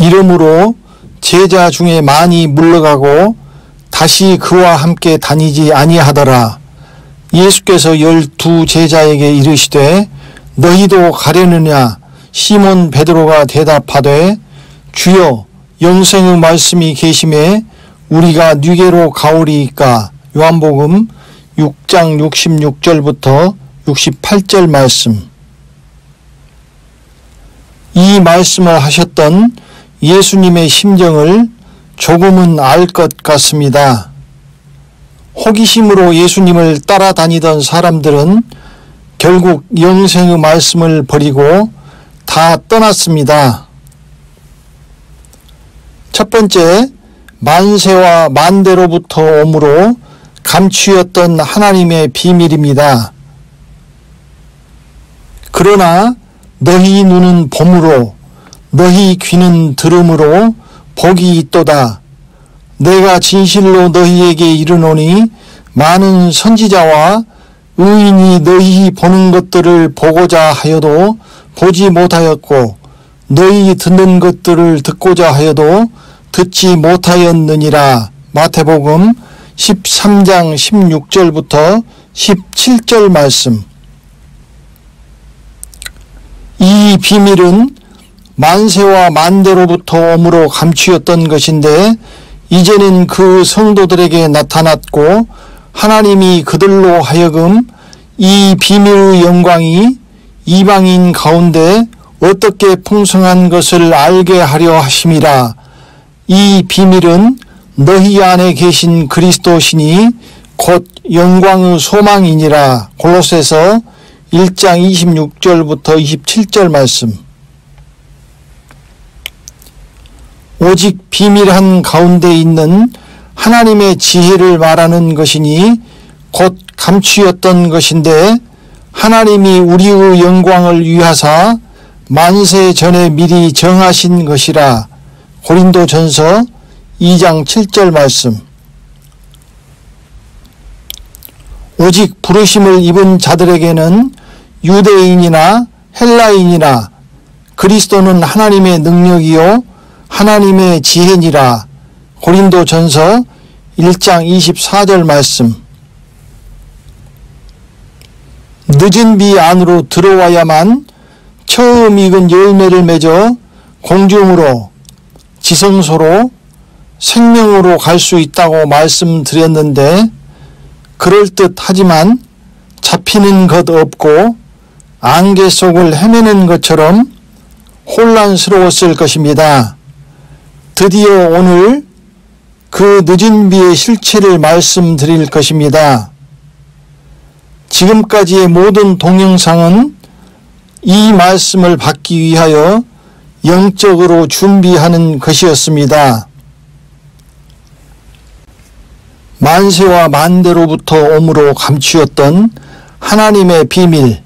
이러므로 제자 중에 많이 물러가고 다시 그와 함께 다니지 아니하더라. 예수께서 12 제자에게 이르시되 너희도 가려느냐? 시몬 베드로가 대답하되 주여 영생의 말씀이 계심에 우리가 네게로 가오리이까. 요한복음 6장 66절부터 68절 말씀. 이 말씀을 하셨던 예수님의 심정을 조금은 알 것 같습니다. 호기심으로 예수님을 따라다니던 사람들은 결국 영생의 말씀을 버리고 다 떠났습니다. 첫 번째, 만세와 만대로부터 오므로 감추었던 하나님의 비밀입니다. 그러나 너희 눈은 봄으로 너희 귀는 들음으로 복이 있도다. 내가 진실로 너희에게 이르노니 많은 선지자와 의인이 너희 보는 것들을 보고자 하여도 보지 못하였고 너희 듣는 것들을 듣고자 하여도 듣지 못하였느니라. 마태복음 13장 16절부터 17절 말씀. 이 비밀은 만세와 만대로부터 오므로 감추었던 것인데 이제는 그 성도들에게 나타났고 하나님이 그들로 하여금 이 비밀의 영광이 이방인 가운데 어떻게 풍성한 것을 알게 하려 하심이라. 이 비밀은 너희 안에 계신 그리스도시니 곧 영광의 소망이니라. 골로새서 1장 26절부터 27절 말씀. 오직 비밀한 가운데 있는 하나님의 지혜를 말하는 것이니 곧 감추었던 것인데 하나님이 우리의 영광을 위하사 만세 전에 미리 정하신 것이라. 고린도전서 2장 7절 말씀. 오직 부르심을 입은 자들에게는 유대인이나 헬라인이나 그리스도는 하나님의 능력이요 하나님의 지혜니라. 고린도전서 1장 24절 말씀. 늦은 비 안으로 들어와야만 처음 익은 열매를 맺어 공중으로 지성소로 생명으로 갈 수 있다고 말씀드렸는데 그럴듯하지만 잡히는 것 없고 안개 속을 헤매는 것처럼 혼란스러웠을 것입니다. 드디어 오늘 그 늦은 비의 실체를 말씀드릴 것입니다. 지금까지의 모든 동영상은 이 말씀을 받기 위하여 영적으로 준비하는 것이었습니다. 만세와 만대로부터 오므로 감추었던 하나님의 비밀,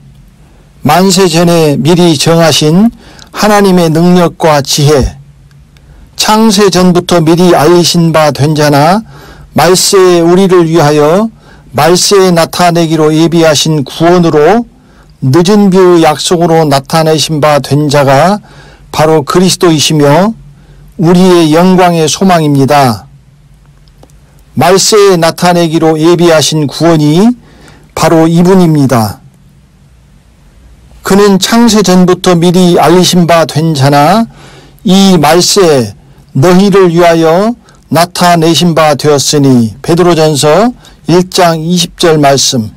만세 전에 미리 정하신 하나님의 능력과 지혜, 창세 전부터 미리 알리신 바 된 자나 말세에 우리를 위하여 말세에 나타내기로 예비하신 구원으로 늦은 비의 약속으로 나타내신 바 된 자가 바로 그리스도이시며 우리의 영광의 소망입니다. 말세에 나타내기로 예비하신 구원이 바로 이분입니다. 그는 창세 전부터 미리 알리신 바 된 자나 이 말세에 너희를 위하여 나타내신 바 되었으니. 베드로전서 1장 20절 말씀.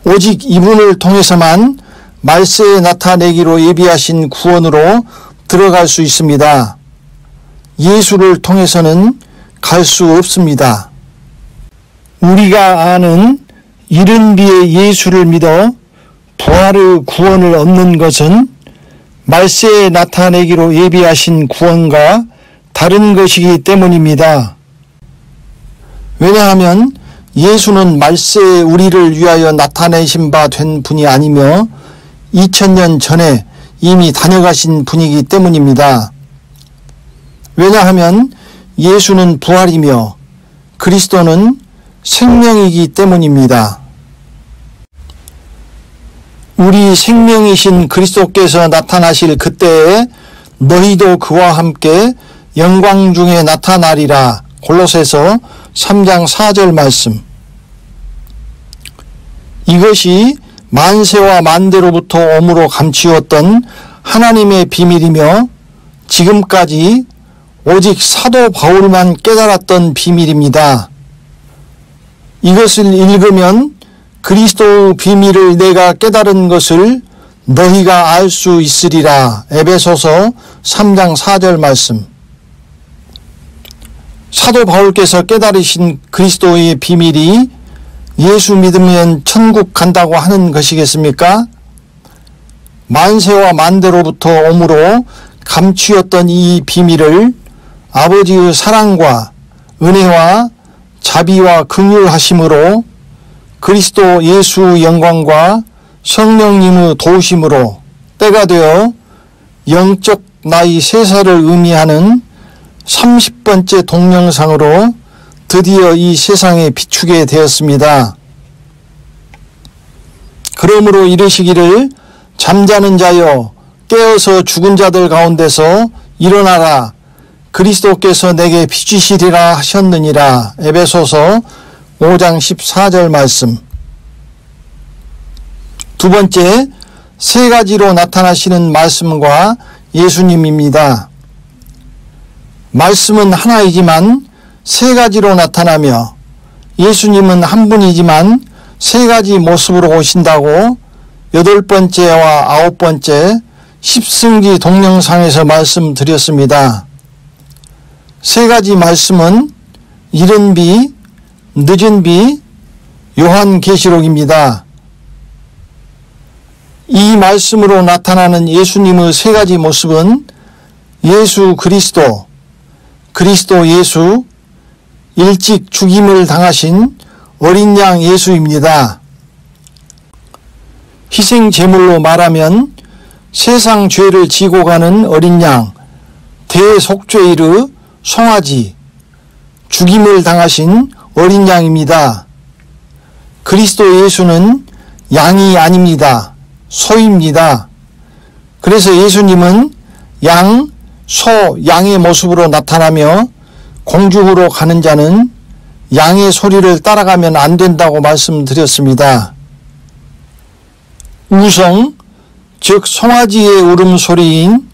오직 이분을 통해서만 말세에 나타내기로 예비하신 구원으로 들어갈 수 있습니다. 예수를 통해서는 갈 수 없습니다. 우리가 아는 이른 비의 예수를 믿어 부활의 구원을 얻는 것은 말세에 나타내기로 예비하신 구원과 다른 것이기 때문입니다. 왜냐하면 예수는 말세에 우리를 위하여 나타내신 바 된 분이 아니며 2000년 전에 이미 다녀가신 분이기 때문입니다. 왜냐하면 예수는 부활이며 그리스도는 생명이기 때문입니다. 우리 생명이신 그리스도께서 나타나실 그때에 너희도 그와 함께 영광 중에 나타나리라. 골로새서 3장 4절 말씀. 이것이 만세와 만대로부터 오므로 감추었던 하나님의 비밀이며 지금까지 오직 사도 바울만 깨달았던 비밀입니다. 이것을 읽으면 그리스도의 비밀을 내가 깨달은 것을 너희가 알 수 있으리라. 에베소서 3장 4절 말씀. 사도 바울께서 깨달으신 그리스도의 비밀이 예수 믿으면 천국 간다고 하는 것이겠습니까? 만세와 만대로부터 오므로 감추었던 이 비밀을 아버지의 사랑과 은혜와 자비와 긍휼하심으로 그리스도 예수의 영광과 성령님의 도우심으로 때가 되어 영적 나이 3살을 의미하는 30번째 동영상으로 드디어 이 세상에 비추게 되었습니다. 그러므로 이르시기를 잠자는 자여 깨어서 죽은 자들 가운데서 일어나라. 그리스도께서 내게 비추시리라 하셨느니라. 에베소서 5장 14절 말씀. 두 번째, 3가지로 나타나시는 말씀과 예수님입니다. 말씀은 하나이지만 3가지로 나타나며 예수님은 한 분이지만 3가지 모습으로 오신다고 8번째와 9번째 십승기 동영상에서 말씀드렸습니다. 3가지 말씀은 이른 비, 늦은 비, 요한계시록입니다. 이 말씀으로 나타나는 예수님의 3가지 모습은 예수 그리스도, 그리스도 예수, 일찍 죽임을 당하신 어린 양 예수입니다. 희생 제물로 말하면 세상 죄를 지고 가는 어린 양, 대속죄일의 송아지, 죽임을 당하신 어린 양입니다. 그리스도 예수는 양이 아닙니다. 소입니다. 그래서 예수님은 양, 소, 양의 모습으로 나타나며 공중으로 가는 자는 양의 소리를 따라가면 안 된다고 말씀드렸습니다. 우성, 즉 송아지의 울음소리인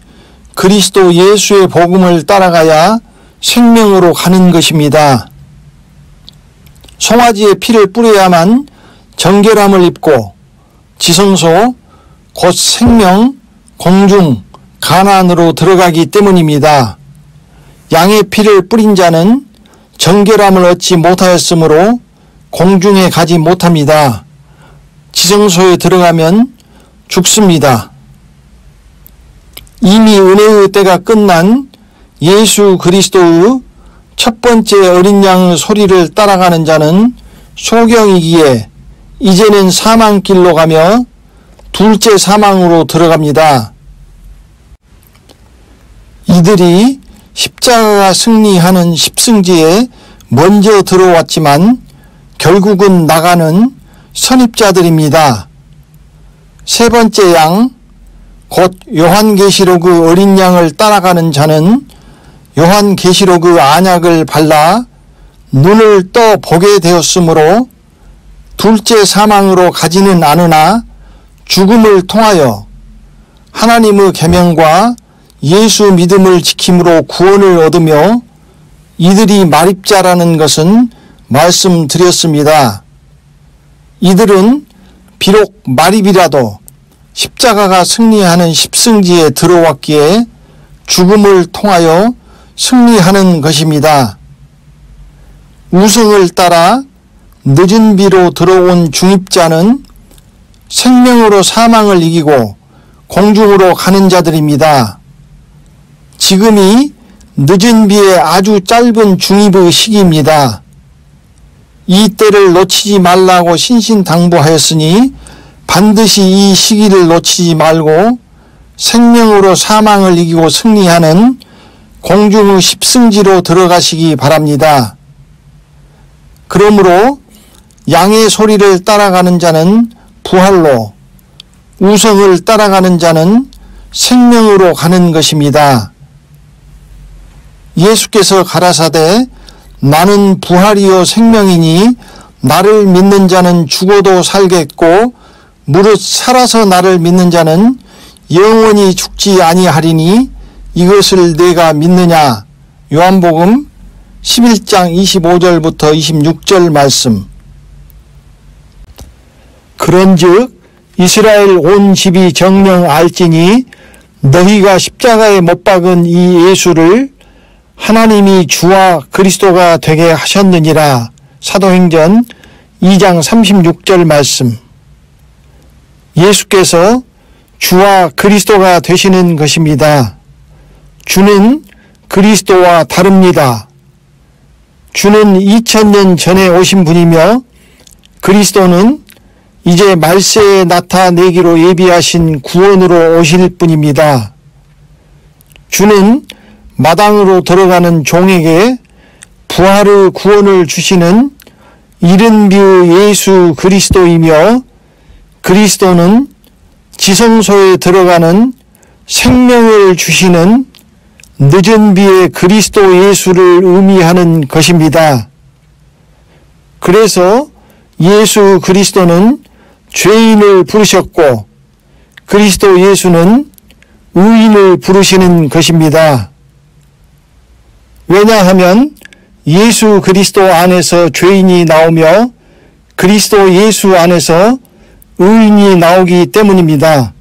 그리스도 예수의 복음을 따라가야 생명으로 가는 것입니다. 송아지의 피를 뿌려야만 정결함을 입고 지성소, 곧 생명, 공중, 가나안으로 들어가기 때문입니다. 양의 피를 뿌린 자는 정결함을 얻지 못하였으므로 공중에 가지 못합니다. 지성소에 들어가면 죽습니다. 이미 은혜의 때가 끝난 예수 그리스도의 첫 번째 어린 양 소리를 따라가는 자는 소경이기에 이제는 사망길로 가며 둘째 사망으로 들어갑니다. 이들이 십자가가 승리하는 십승지에 먼저 들어왔지만 결국은 나가는 선입자들입니다. 세 번째 양, 곧 요한계시록의 어린 양을 따라가는 자는 요한계시록의 안약을 발라 눈을 떠 보게 되었으므로 둘째 사망으로 가지는 않으나 죽음을 통하여 하나님의 계명과 예수 믿음을 지킴으로 구원을 얻으며 이들이 마립자라는 것은 말씀드렸습니다. 이들은 비록 마립이라도 십자가가 승리하는 십승지에 들어왔기에 죽음을 통하여 승리하는 것입니다. 우승을 따라 늦은 비로 들어온 중입자는 생명으로 사망을 이기고 공중으로 가는 자들입니다. 지금이 늦은 비의 아주 짧은 중입의 시기입니다. 이 때를 놓치지 말라고 신신당부하였으니 반드시 이 시기를 놓치지 말고 생명으로 사망을 이기고 승리하는 공중의 십승지로 들어가시기 바랍니다. 그러므로 양의 소리를 따라가는 자는 부활로, 우성을 따라가는 자는 생명으로 가는 것입니다. 예수께서 가라사대 나는 부활이요 생명이니 나를 믿는 자는 죽어도 살겠고 무릇 살아서 나를 믿는 자는 영원히 죽지 아니하리니 이것을 내가 믿느냐. 요한복음 11장 25절부터 26절 말씀. 그런즉 이스라엘 온 집이 정령 알지니 너희가 십자가에 못 박은 이 예수를 하나님이 주와 그리스도가 되게 하셨느니라. 사도행전 2장 36절 말씀. 예수께서 주와 그리스도가 되시는 것입니다. 주는 그리스도와 다릅니다. 주는 2000년 전에 오신 분이며 그리스도는 이제 말세에 나타내기로 예비하신 구원으로 오실 분입니다. 주는 마당으로 들어가는 종에게 부활의 구원을 주시는 이른비의 예수 그리스도이며 그리스도는 지성소에 들어가는 생명을 주시는 늦은 비의 그리스도 예수를 의미하는 것입니다. 그래서 예수 그리스도는 죄인을 부르셨고 그리스도 예수는 의인을 부르시는 것입니다. 왜냐하면 예수 그리스도 안에서 죄인이 나오며 그리스도 예수 안에서 의인이 나오기 때문입니다.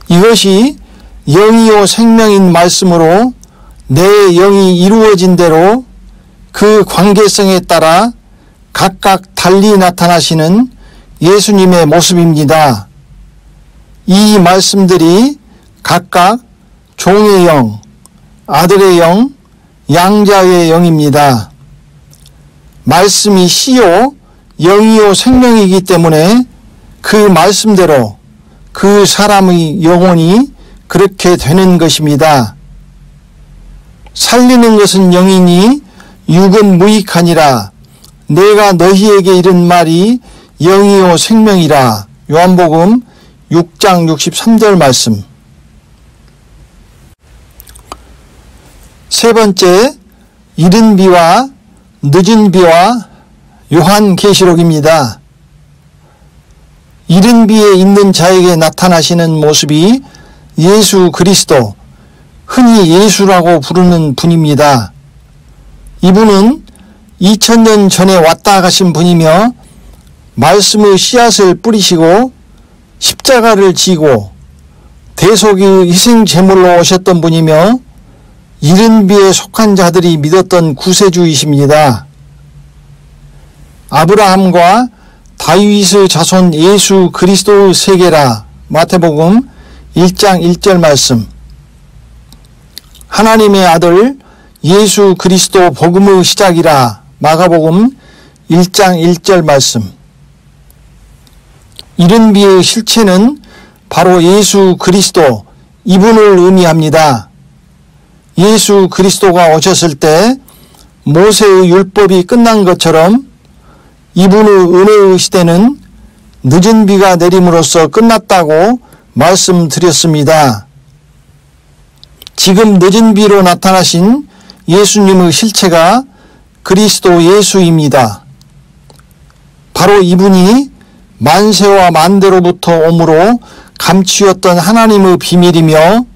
이것이 영이요 생명인 말씀으로 내 영이 이루어진 대로 그 관계성에 따라 각각 달리 나타나시는 예수님의 모습입니다. 이 말씀들이 각각 종의 영, 아들의 영, 양자의 영입니다. 말씀이 씨요 영이요 생명이기 때문에 그 말씀대로 그 사람의 영혼이 그렇게 되는 것입니다. 살리는 것은 영이니 육은 무익하니라. 내가 너희에게 이른 말이 영이요 생명이라. 요한복음 6장 63절 말씀. 세 번째, 이른 비와 늦은 비와 요한계시록입니다. 이른 비에 있는 자에게 나타나시는 모습이 예수 그리스도, 흔히 예수라고 부르는 분입니다. 이분은 2000년 전에 왔다 가신 분이며 말씀의 씨앗을 뿌리시고 십자가를 지고 대속의 희생 제물로 오셨던 분이며 이른 비에 속한 자들이 믿었던 구세주이십니다. 아브라함과 다윗의 자손 예수 그리스도의 세계라. 마태복음 1장 1절 말씀. 하나님의 아들 예수 그리스도 복음의 시작이라. 마가복음 1장 1절 말씀. 이른 비의 실체는 바로 예수 그리스도, 이분을 의미합니다. 예수 그리스도가 오셨을 때 모세의 율법이 끝난 것처럼 이분의 은혜의 시대는 늦은 비가 내림으로써 끝났다고 말씀드렸습니다. 지금 늦은 비로 나타나신 예수님의 실체가 그리스도 예수입니다. 바로 이분이 만세와 만대로부터 오므로 감추었던 하나님의 비밀이며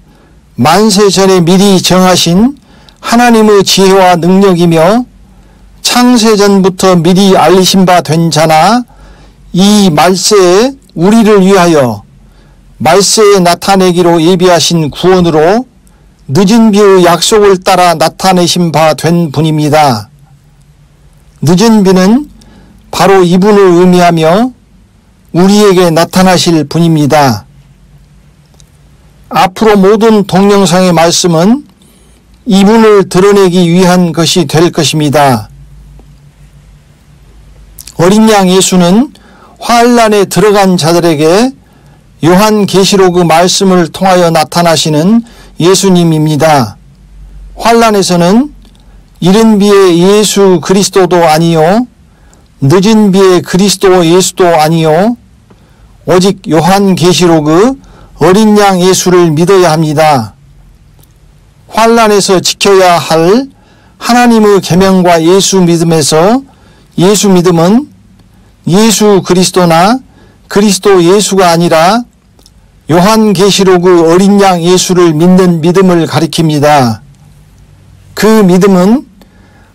만세 전에 미리 정하신 하나님의 지혜와 능력이며 창세전부터 미리 알리신 바 된 자나 이 말세에 우리를 위하여 말세에 나타내기로 예비하신 구원으로 늦은 비의 약속을 따라 나타내신 바 된 분입니다. 늦은 비는 바로 이분을 의미하며 우리에게 나타나실 분입니다. 앞으로 모든 동영상의 말씀은 이분을 드러내기 위한 것이 될 것입니다. 어린 양 예수는 환란에 들어간 자들에게 요한계시록의 말씀을 통하여 나타나시는 예수님입니다. 환란에서는 이른 비의 예수 그리스도도 아니요 늦은 비의 그리스도 예수도 아니요 오직 요한계시록의 어린 양 예수를 믿어야 합니다. 환난에서 지켜야 할 하나님의 계명과 예수 믿음에서 예수 믿음은 예수 그리스도나 그리스도 예수가 아니라 요한계시록의 어린 양 예수를 믿는 믿음을 가리킵니다. 그 믿음은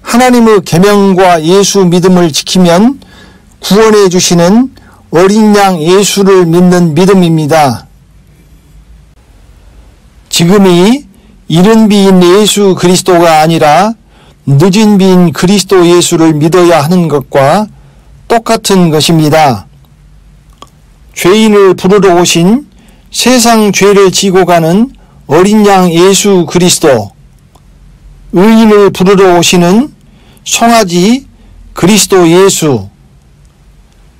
하나님의 계명과 예수 믿음을 지키면 구원해 주시는 어린 양 예수를 믿는 믿음입니다. 지금이 이른 비인 예수 그리스도가 아니라 늦은 비인 그리스도 예수를 믿어야 하는 것과 똑같은 것입니다. 죄인을 부르러 오신 세상 죄를 지고 가는 어린 양 예수 그리스도, 의인을 부르러 오시는 송아지 그리스도 예수,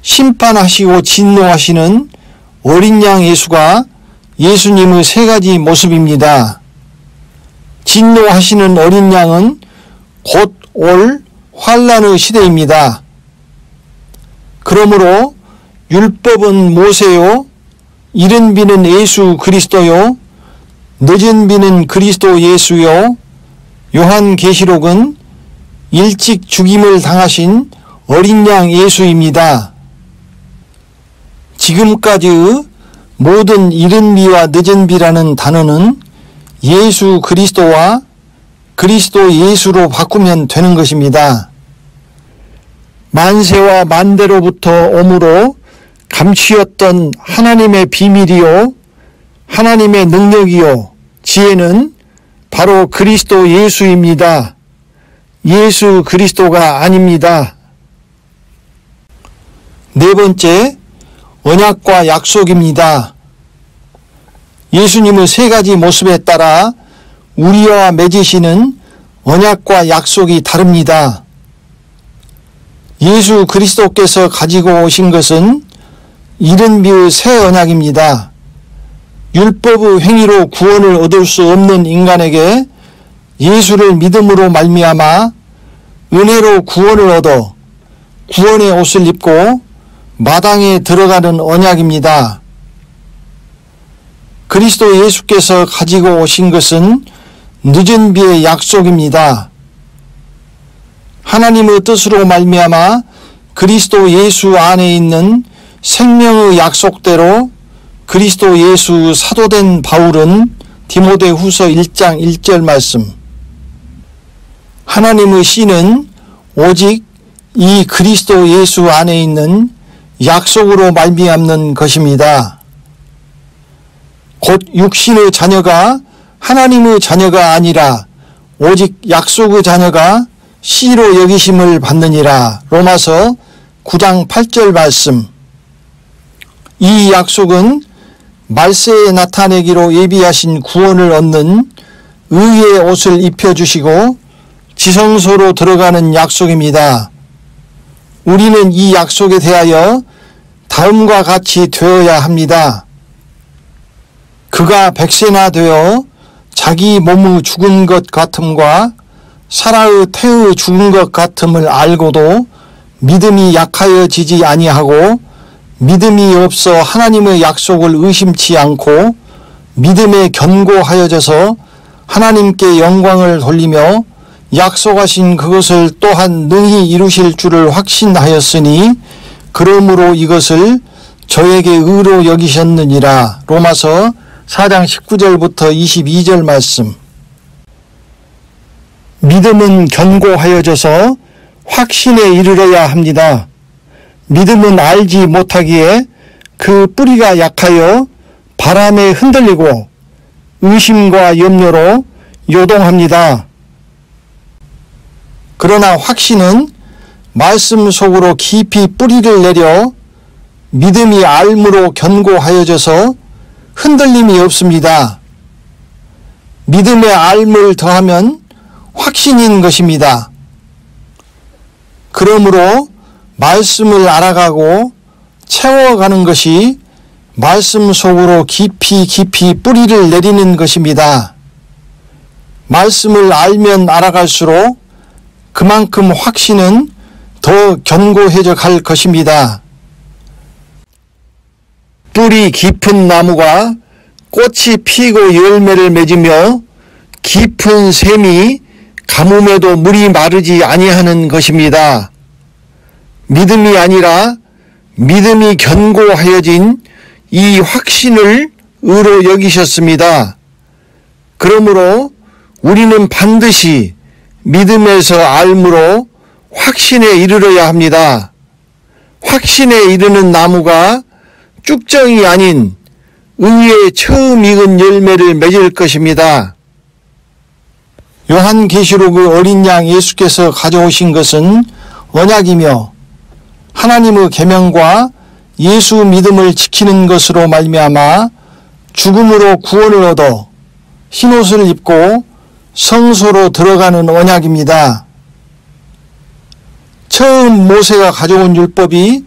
심판하시고 진노하시는 어린 양 예수가 예수님의 세 가지 모습입니다. 진노하시는 어린 양은 곧 올 환난의 시대입니다. 그러므로 율법은 모세요, 이른 비는 예수 그리스도요, 늦은 비는 그리스도 예수요, 요한계시록은 일찍 죽임을 당하신 어린 양 예수입니다. 지금까지의 모든 이른 비와 늦은 비라는 단어는 예수 그리스도와 그리스도 예수로 바꾸면 되는 것입니다. 만세와 만대로부터 오므로 감추었던 하나님의 비밀이요, 하나님의 능력이요, 지혜는 바로 그리스도 예수입니다. 예수 그리스도가 아닙니다. 네 번째, 언약과 약속입니다. 예수님의 세 가지 모습에 따라 우리와 맺으시는 언약과 약속이 다릅니다. 예수 그리스도께서 가지고 오신 것은 이른 비의 새 언약입니다. 율법의 행위로 구원을 얻을 수 없는 인간에게 예수를 믿음으로 말미암아 은혜로 구원을 얻어 구원의 옷을 입고 마당에 들어가는 언약입니다. 그리스도 예수께서 가지고 오신 것은 늦은 비의 약속입니다. 하나님의 뜻으로 말미암아 그리스도 예수 안에 있는 생명의 약속대로 그리스도 예수 사도된 바울은 디모데후서 1장 1절 말씀, 하나님의 씨는 오직 이 그리스도 예수 안에 있는 약속으로 말미암는 것입니다. 곧 육신의 자녀가 하나님의 자녀가 아니라 오직 약속의 자녀가 씨로 여기심을 받느니라. 로마서 9장 8절 말씀. 이 약속은 말세에 나타내기로 예비하신 구원을 얻는 의의 옷을 입혀주시고 지성소로 들어가는 약속입니다. 우리는 이 약속에 대하여 다음과 같이 되어야 합니다. 그가 백세나 되어 자기 몸의 죽은 것 같음과 사라의 태의 죽은 것 같음을 알고도 믿음이 약하여지지 아니하고 믿음이 없어 하나님의 약속을 의심치 않고 믿음에 견고하여져서 하나님께 영광을 돌리며 약속하신 그것을 또한 능히 이루실 줄을 확신하였으니 그러므로 이것을 저에게 의로 여기셨느니라. 로마서 4장 19절부터 22절 말씀. 믿음은 견고하여져서 확신에 이르러야 합니다. 믿음은 알지 못하기에 그 뿌리가 약하여 바람에 흔들리고 의심과 염려로 요동합니다. 그러나 확신은 말씀 속으로 깊이 뿌리를 내려 믿음이 알므로 견고하여져서 흔들림이 없습니다. 믿음의 알을 더하면 확신인 것입니다. 그러므로 말씀을 알아가고 채워가는 것이 말씀 속으로 깊이 뿌리를 내리는 것입니다. 말씀을 알면 알아갈수록 그만큼 확신은 더 견고해져 갈 것입니다. 뿌리 깊은 나무가 꽃이 피고 열매를 맺으며 깊은 샘이 가뭄에도 물이 마르지 아니하는 것입니다. 믿음이 아니라 믿음이 견고하여진 이 확신을 의로 여기셨습니다. 그러므로 우리는 반드시 믿음에서 알므로 확신에 이르러야 합니다. 확신에 이르는 나무가 쭉정이 아닌 의에 처음 익은 열매를 맺을 것입니다. 요한계시록의 어린 양 예수께서 가져오신 것은 언약이며 하나님의 계명과 예수 믿음을 지키는 것으로 말미암아 죽음으로 구원을 얻어 흰옷을 입고 성소로 들어가는 언약입니다. 처음 모세가 가져온 율법이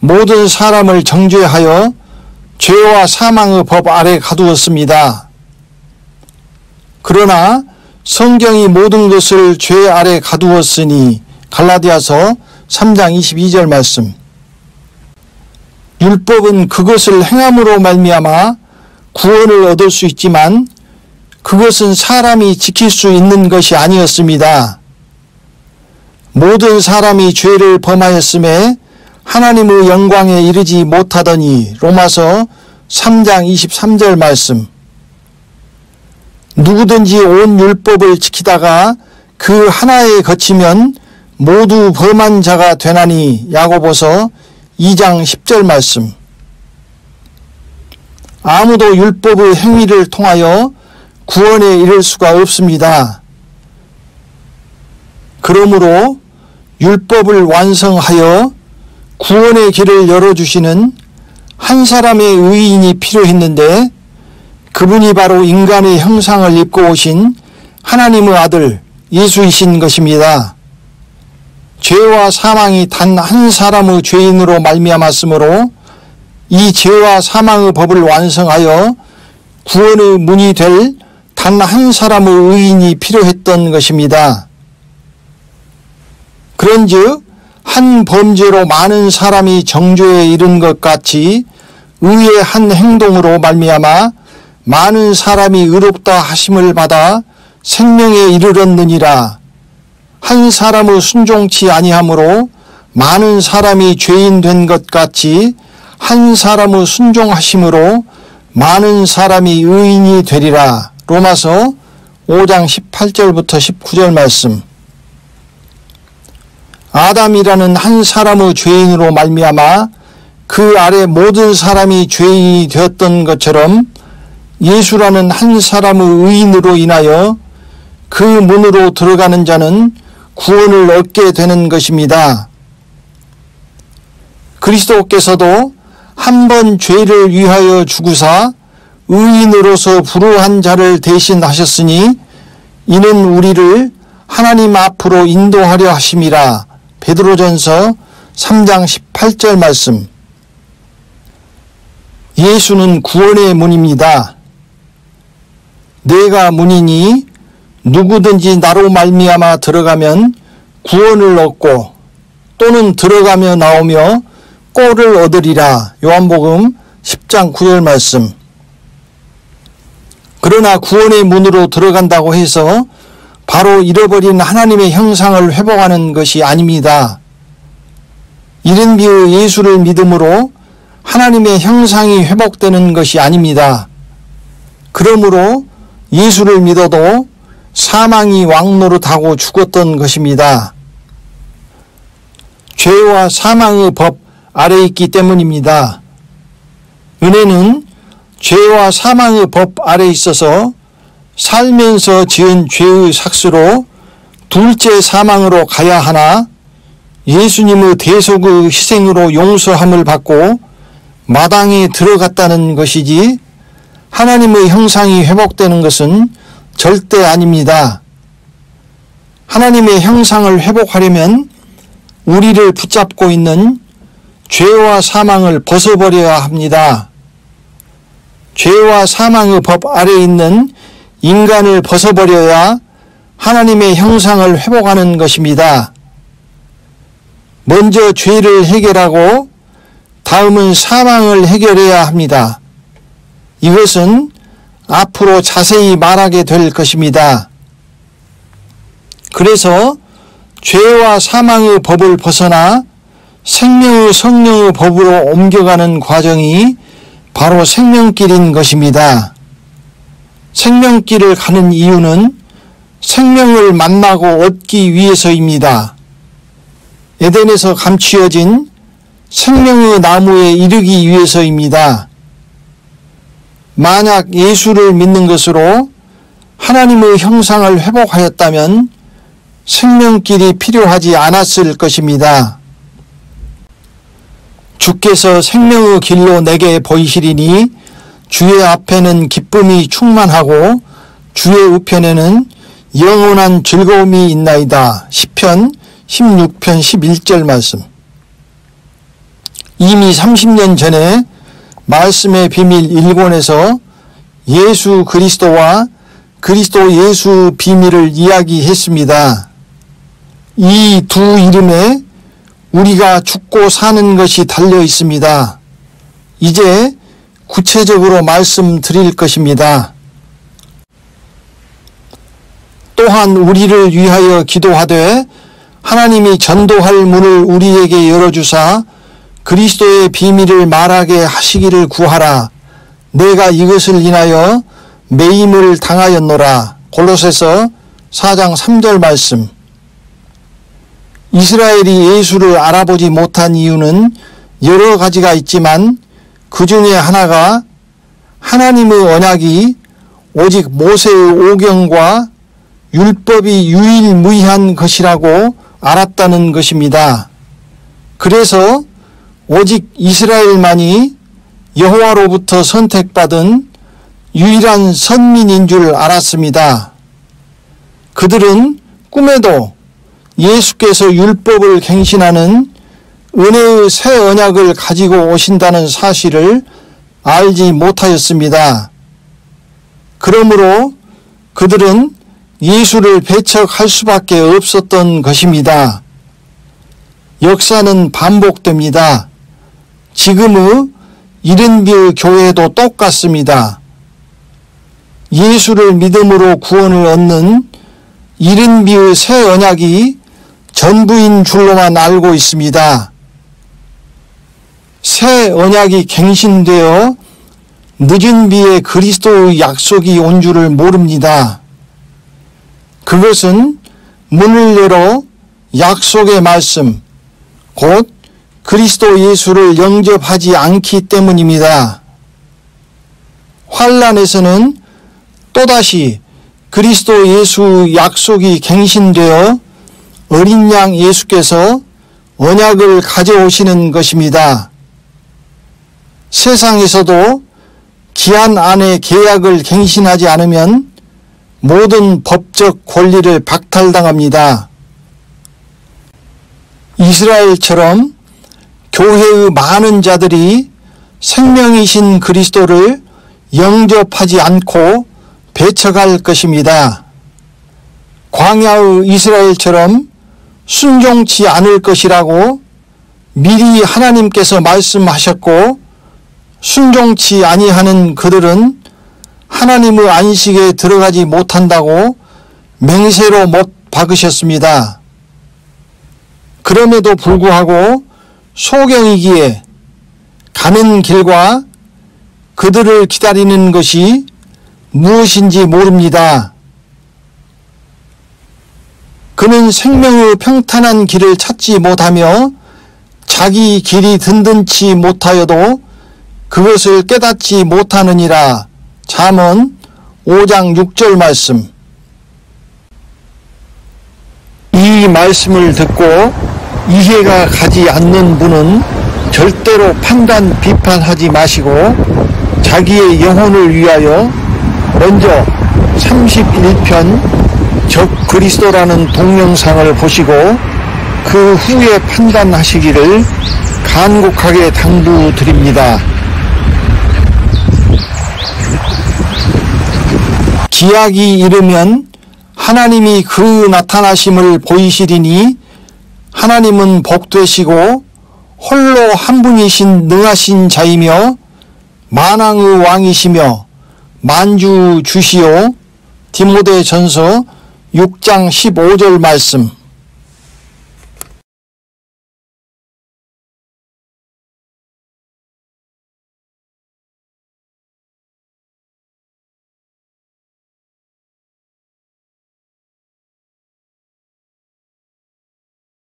모든 사람을 정죄하여 죄와 사망의 법 아래 가두었습니다. 그러나 성경이 모든 것을 죄 아래 가두었으니 갈라디아서 3장 22절 말씀. 율법은 그것을 행함으로 말미암아 구원을 얻을 수 있지만 그것은 사람이 지킬 수 있는 것이 아니었습니다. 모든 사람이 죄를 범하였음에 하나님의 영광에 이르지 못하더니 로마서 3장 23절 말씀. 누구든지 온 율법을 지키다가 그 하나에 거치면 모두 범한 자가 되나니 야고보서 2장 10절 말씀. 아무도 율법의 행위를 통하여 구원에 이를 수가 없습니다. 그러므로 율법을 완성하여 구원의 길을 열어주시는 한 사람의 의인이 필요했는데 그분이 바로 인간의 형상을 입고 오신 하나님의 아들 예수이신 것입니다. 죄와 사망이 단 한 사람의 죄인으로 말미암았으므로 이 죄와 사망의 법을 완성하여 구원의 문이 될 단 한 사람의 의인이 필요했던 것입니다. 그런즉 한 범죄로 많은 사람이 정죄에 이른 것 같이 의의 한 행동으로 말미암아 많은 사람이 의롭다 하심을 받아 생명에 이르렀느니라. 한 사람의 순종치 아니함으로 많은 사람이 죄인 된 것 같이 한 사람의 순종하심으로 많은 사람이 의인이 되리라. 로마서 5장 18절부터 19절 말씀. 아담이라는 한 사람의 죄인으로 말미암아 그 아래 모든 사람이 죄인이 되었던 것처럼 예수라는 한 사람의 의인으로 인하여 그 문으로 들어가는 자는 구원을 얻게 되는 것입니다. 그리스도께서도 한 번 죄를 위하여 죽으사 의인으로서 부르한 자를 대신하셨으니 이는 우리를 하나님 앞으로 인도하려 하심이라. 베드로전서 3장 18절 말씀. 예수는 구원의 문입니다. 내가 문이니 누구든지 나로 말미암아 들어가면 구원을 얻고 또는 들어가며 나오며 꼴을 얻으리라. 요한복음 10장 9절 말씀. 그러나 구원의 문으로 들어간다고 해서 바로 잃어버린 하나님의 형상을 회복하는 것이 아닙니다. 이른 비의 예수를 믿음으로 하나님의 형상이 회복되는 것이 아닙니다. 그러므로 예수를 믿어도 사망이 왕노릇하고 죽었던 것입니다. 죄와 사망의 법 아래 있기 때문입니다. 은혜는 죄와 사망의 법 아래 있어서 살면서 지은 죄의 삭스로 둘째 사망으로 가야 하나 예수님의 대속의 희생으로 용서함을 받고 마당에 들어갔다는 것이지 하나님의 형상이 회복되는 것은 절대 아닙니다. 하나님의 형상을 회복하려면 우리를 붙잡고 있는 죄와 사망을 벗어버려야 합니다. 죄와 사망의 법 아래 있는 인간을 벗어버려야 하나님의 형상을 회복하는 것입니다. 먼저 죄를 해결하고 다음은 사망을 해결해야 합니다. 이것은 앞으로 자세히 말하게 될 것입니다. 그래서 죄와 사망의 법을 벗어나 생명의 성령의 법으로 옮겨가는 과정이 바로 생명길인 것입니다. 생명길을 가는 이유는 생명을 만나고 얻기 위해서입니다. 에덴에서 감추어진 생명의 나무에 이르기 위해서입니다. 만약 예수를 믿는 것으로 하나님의 형상을 회복하였다면 생명길이 필요하지 않았을 것입니다. 주께서 생명의 길로 내게 보이시리니 주의 앞에는 기쁨이 충만하고 주의 우편에는 영원한 즐거움이 있나이다. 시편 16편 11절 말씀. 이미 30년 전에 말씀의 비밀 1권에서 예수 그리스도와 그리스도 예수 비밀을 이야기했습니다. 이 두 이름에 우리가 죽고 사는 것이 달려 있습니다. 이제 구체적으로 말씀드릴 것입니다. 또한 우리를 위하여 기도하되 하나님이 전도할 문을 우리에게 열어주사 그리스도의 비밀을 말하게 하시기를 구하라. 내가 이것을 인하여 매임을 당하였노라. 골로새서 4장 3절 말씀. 이스라엘이 예수를 알아보지 못한 이유는 여러 가지가 있지만 그 중에 하나가 하나님의 언약이 오직 모세의 오경과 율법이 유일무이한 것이라고 알았다는 것입니다. 그래서 오직 이스라엘만이 여호와로부터 선택받은 유일한 선민인 줄 알았습니다. 그들은 꿈에도 예수께서 율법을 갱신하는 은혜의 새 언약을 가지고 오신다는 사실을 알지 못하였습니다. 그러므로 그들은 예수를 배척할 수밖에 없었던 것입니다. 역사는 반복됩니다. 지금의 이른비의 교회도 똑같습니다. 예수를 믿음으로 구원을 얻는 이른비의 새 언약이 전부인 줄로만 알고 있습니다. 새 언약이 갱신되어 늦은 비에 그리스도의 약속이 온 줄을 모릅니다. 그것은 문을 열어 약속의 말씀, 곧 그리스도 예수를 영접하지 않기 때문입니다. 환난에서는 또다시 그리스도 예수 약속이 갱신되어 어린 양 예수께서 언약을 가져오시는 것입니다. 세상에서도 기한 안에 계약을 갱신하지 않으면 모든 법적 권리를 박탈당합니다. 이스라엘처럼 교회의 많은 자들이 생명이신 그리스도를 영접하지 않고 배척할 것입니다. 광야의 이스라엘처럼 순종치 않을 것이라고 미리 하나님께서 말씀하셨고 순종치 아니하는 그들은 하나님의 안식에 들어가지 못한다고 맹세로 못 박으셨습니다. 그럼에도 불구하고 소경이기에 가는 길과 그들을 기다리는 것이 무엇인지 모릅니다. 그는 생명의 평탄한 길을 찾지 못하며 자기 길이 든든치 못하여도 그것을 깨닫지 못하느니라. 잠언 5장 6절 말씀. 이 말씀을 듣고 이해가 가지 않는 분은 절대로 판단 비판하지 마시고 자기의 영혼을 위하여 먼저 31편 적 그리스도라는 동영상을 보시고 그 후에 판단하시기를 간곡하게 당부드립니다. 기약이 이르면 하나님이 그 나타나심을 보이시리니 하나님은 복되시고 홀로 한 분이신 능하신 자이며 만왕의 왕이시며 만주 주시오. 디모데 전서 6장 15절 말씀.